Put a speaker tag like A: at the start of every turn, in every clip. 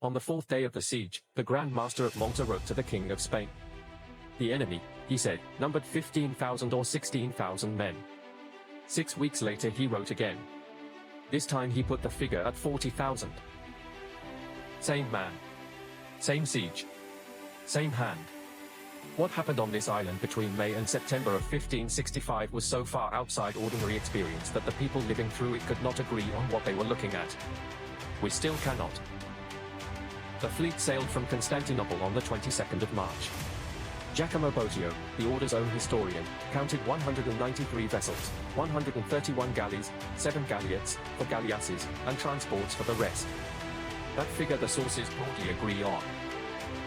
A: On the fourth day of the siege, the Grand Master of Malta wrote to the King of Spain. The enemy, he said, numbered 15,000 or 16,000 men. 6 weeks later he wrote again. This time he put the figure at 40,000. Same man. Same siege. Same hand. What happened on this island between May and September of 1565 was so far outside ordinary experience that the people living through it could not agree on what they were looking at. We still cannot. The fleet sailed from Constantinople on the 22nd of March. Giacomo Bosio, the order's own historian, counted 193 vessels, 131 galleys, 7 galleots, 4 galleasses, and transports for the rest. That figure the sources broadly agree on.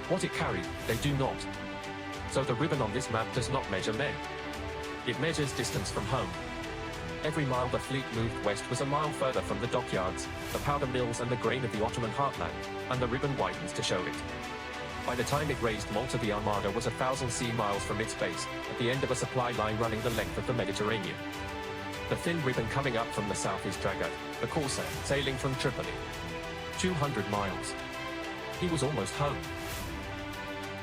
A: What it carried, they do not. So the ribbon on this map does not measure men. It measures distance from home. Every mile the fleet moved west was a mile further from the dockyards, the powder mills and the grain of the Ottoman heartland, and the ribbon widens to show it. By the time it raised Malta, the Armada was 1,000 sea miles from its base, at the end of a supply line running the length of the Mediterranean. The thin ribbon coming up from the south is Dragut, the corsair, sailing from Tripoli. 200 miles. He was almost home.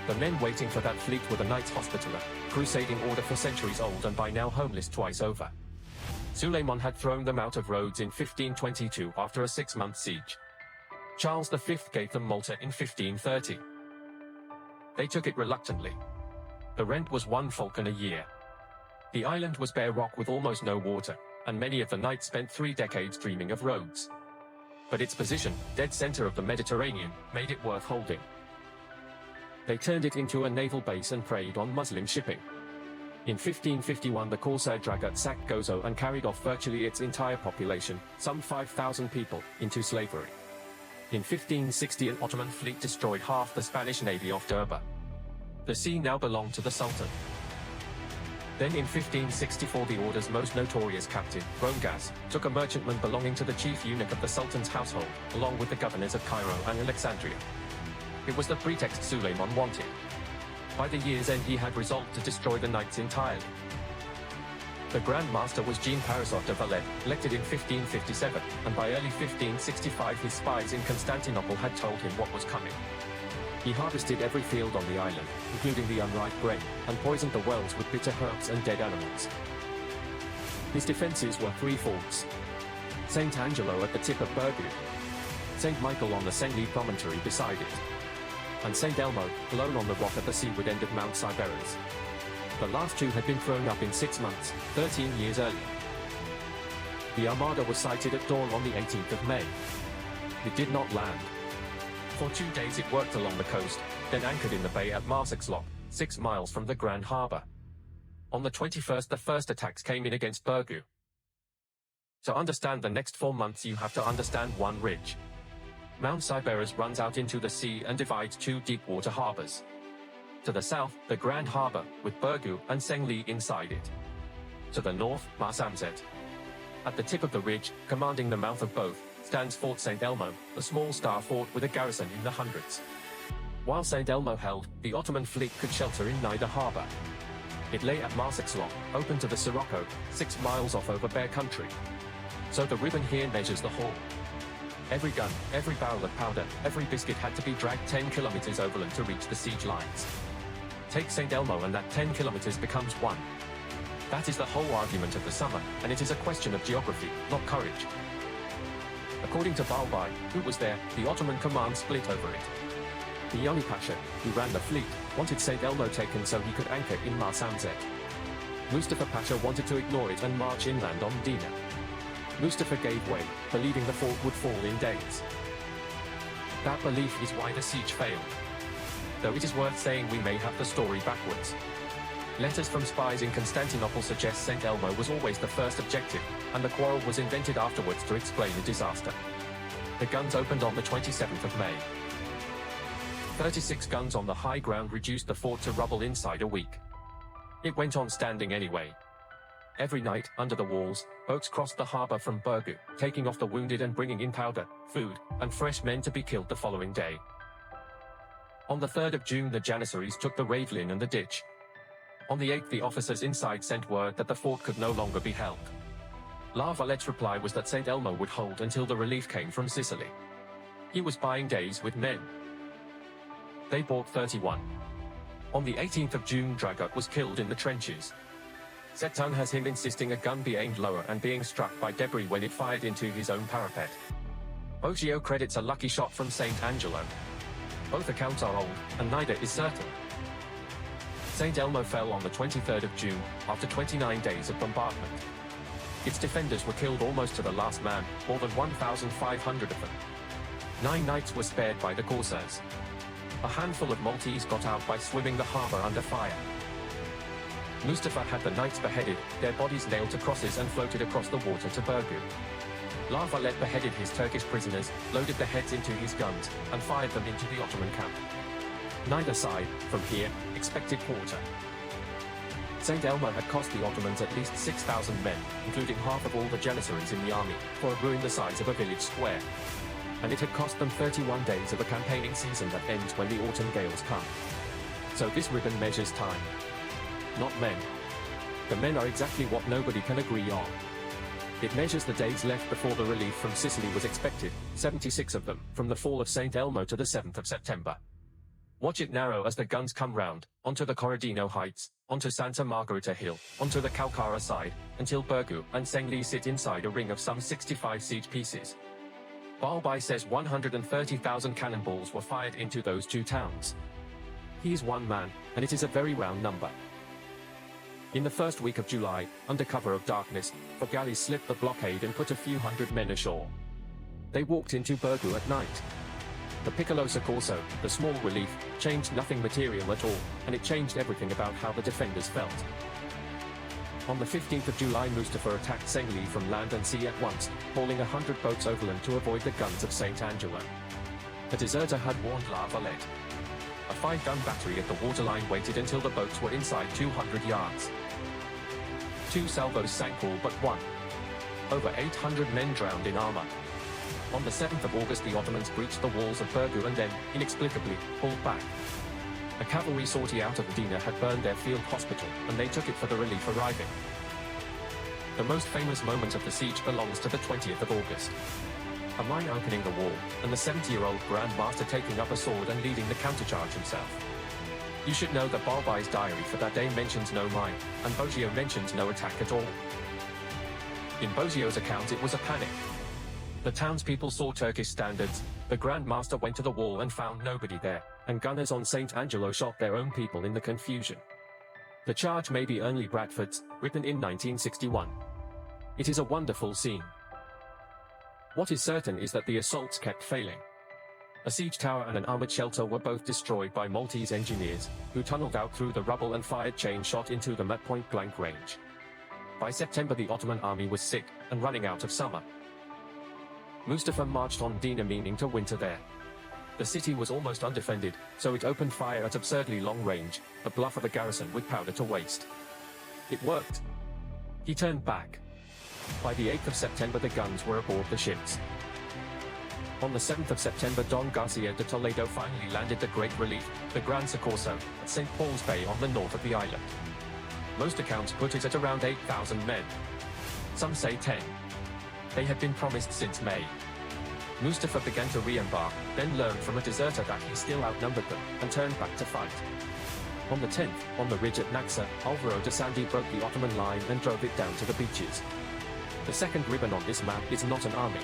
A: The men waiting for that fleet were the Knights Hospitaller, crusading order for centuries old and by now homeless twice over. Suleiman had thrown them out of Rhodes in 1522 after a 6-month siege. Charles V gave them Malta in 1530. They took it reluctantly. The rent was 1 falcon a year. The island was bare rock with almost no water, and many of the knights spent 3 decades dreaming of Rhodes. But its position, dead center of the Mediterranean, made it worth holding. They turned it into a naval base and preyed on Muslim shipping. In 1551 the corsair Dragut sacked Gozo and carried off virtually its entire population, some 5,000 people, into slavery. In 1560 an Ottoman fleet destroyed half the Spanish navy off Derba. The sea now belonged to the Sultan. Then in 1564 the order's most notorious captain, Brongas, took a merchantman belonging to the chief eunuch of the Sultan's household, along with the governors of Cairo and Alexandria. It was the pretext Suleiman wanted. By the year's end he had resolved to destroy the knights entirely. The Grand Master was Jean Parisot de Valette, elected in 1557, and by early 1565 his spies in Constantinople had told him what was coming. He harvested every field on the island, including the unripe grain, and poisoned the wells with bitter herbs and dead animals. His defenses were 3 forts. St Angelo at the tip of Bergu, St Michael on the Senglea promontory beside it, and St Elmo, alone on the rock at the seaward end of Mount Siberis. The last 2 had been thrown up in 6 months, 13 years earlier. The Armada was sighted at dawn on the 18th of May. It did not land. For 2 days it worked along the coast, then anchored in the bay at Marsaxlop, 6 miles from the Grand Harbour. On the 21st the first attacks came in against Bergu. To understand the next 4 months you have to understand one ridge. Mount Siberis runs out into the sea and divides 2 deep-water harbours. To the south, the Grand Harbour, with Bergu and Senglea inside it. To the north, Marsamzet. At the tip of the ridge, commanding the mouth of both, stands Fort St Elmo, a small star fort with a garrison in the hundreds. While St Elmo held, the Ottoman fleet could shelter in neither harbour. It lay at Marsaxlop, open to the Sirocco, 6 miles off over bare country. So the ribbon here measures the whole. Every gun, every barrel of powder, every biscuit had to be dragged 10 kilometres overland to reach the siege lines. Take St Elmo and that 10 kilometres becomes 1. That is the whole argument of the summer, and it is a question of geography, not courage. According to Balbai, who was there, the Ottoman command split over it. The Yoni Pasha, who ran the fleet, wanted St Elmo taken so he could anchor in Marsamzet. Mustafa Pasha wanted to ignore it and march inland on Dina. Mustafa gave way, believing the fort would fall in days. That belief is why the siege failed. Though it is worth saying we may have the story backwards. Letters from spies in Constantinople suggest St Elmo was always the first objective, and the quarrel was invented afterwards to explain the disaster. The guns opened on the 27th of May. 36 guns on the high ground reduced the fort to rubble inside a week. It went on standing anyway. Every night, under the walls, boats crossed the harbour from Bergu, taking off the wounded and bringing in powder, food, and fresh men to be killed the following day. On the 3rd of June the Janissaries took the Ravelin and the ditch. On the 8th the officers inside sent word that the fort could no longer be held. La Valette's reply was that St Elmo would hold until the relief came from Sicily. He was buying days with men. They bought 31. On the 18th of June, Dragut was killed in the trenches. Seton has him insisting a gun be aimed lower and being struck by debris when it fired into his own parapet. Boggio credits a lucky shot from St Angelo. Both accounts are old, and neither is certain. St Elmo fell on the 23rd of June, after 29 days of bombardment. Its defenders were killed almost to the last man, more than 1,500 of them. 9 knights were spared by the corsairs. A handful of Maltese got out by swimming the harbour under fire. Mustafa had the knights beheaded, their bodies nailed to crosses and floated across the water to Burgu. Valette beheaded his Turkish prisoners, loaded the heads into his guns, and fired them into the Ottoman camp. Neither side, from here, expected quarter. St Elmo had cost the Ottomans at least 6,000 men, including half of all the Janissaries in the army, for a ruin the size of a village square. And it had cost them 31 days of a campaigning season that ends when the autumn gales come. So this ribbon measures time. Not men. The men are exactly what nobody can agree on. It measures the days left before the relief from Sicily was expected, 76 of them, from the fall of St Elmo to the 7th of September. Watch it narrow as the guns come round, onto the Corradino Heights, onto Santa Margherita Hill, onto the Calcara side, until Burgu and Senglea sit inside a ring of some 65 siege pieces. Balbai says 130,000 cannonballs were fired into those two towns. He is one man, and it is a very round number. In the first week of July, under cover of darkness, the galleys slipped the blockade and put a few hundred men ashore. They walked into Burgu at night. The Piccolo Soccorso, the small relief, changed nothing material at all, and it changed everything about how the defenders felt. On the 15th of July, Mustafa attacked Senglea from land and sea at once, hauling 100 boats overland to avoid the guns of St Angelo. A deserter had warned Valette. A 5-gun battery at the waterline waited until the boats were inside 200 yards. 2 salvos sank all but one. Over 800 men drowned in armor. On the 7th of August, the Ottomans breached the walls of Burgu and then, inexplicably, pulled back. A cavalry sortie out of Medina had burned their field hospital, and they took it for the relief arriving. The most famous moment of the siege belongs to the 20th of August. A mine opening the wall, and the 70-year-old Grand Master taking up a sword and leading the countercharge himself. You should know that Balbai's diary for that day mentions no mine, and Boggio mentions no attack at all. In Boggio's account, it was a panic. The townspeople saw Turkish standards, the Grand Master went to the wall and found nobody there, and gunners on St Angelo shot their own people in the confusion. The charge may be Ernle Bradford's, written in 1961. It is a wonderful scene. What is certain is that the assaults kept failing. A siege tower and an armored shelter were both destroyed by Maltese engineers, who tunneled out through the rubble and fired chain shot into them at point-blank range. By September, the Ottoman army was sick, and running out of summer. Mustafa marched on Dina, meaning to winter there. The city was almost undefended, so it opened fire at absurdly long range, a bluff of a garrison with powder to waste. It worked. He turned back. By the 8th of September, the guns were aboard the ships. On the 7th of September, Don Garcia de Toledo finally landed the Great Relief, the Gran Soccorso, at St. Paul's Bay on the north of the island. Most accounts put it at around 8,000 men. Some say 10. They had been promised since May. Mustafa began to re-embark, then learned from a deserter that he still outnumbered them, and turned back to fight. On the 10th, on the ridge at Naxxa, Alvaro de Sandi broke the Ottoman line and drove it down to the beaches. The second ribbon on this map is not an army.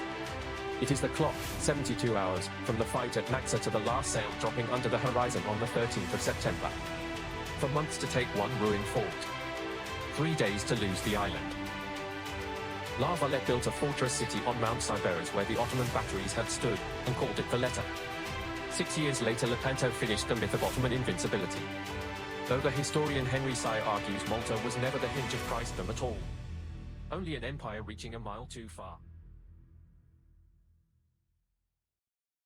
A: It is the clock, 72 hours, from the fight at Naxxa to the last sail dropping under the horizon on the 13th of September. For months to take one ruined fort. 3 days to lose the island. Valette built a fortress city on Mount Siberys where the Ottoman batteries had stood, and called it Valletta. 6 years later, Lepanto finished the myth of Ottoman invincibility. Though the historian Henry Sy argues Malta was never the hinge of Christendom at all. Only an empire reaching a mile too far.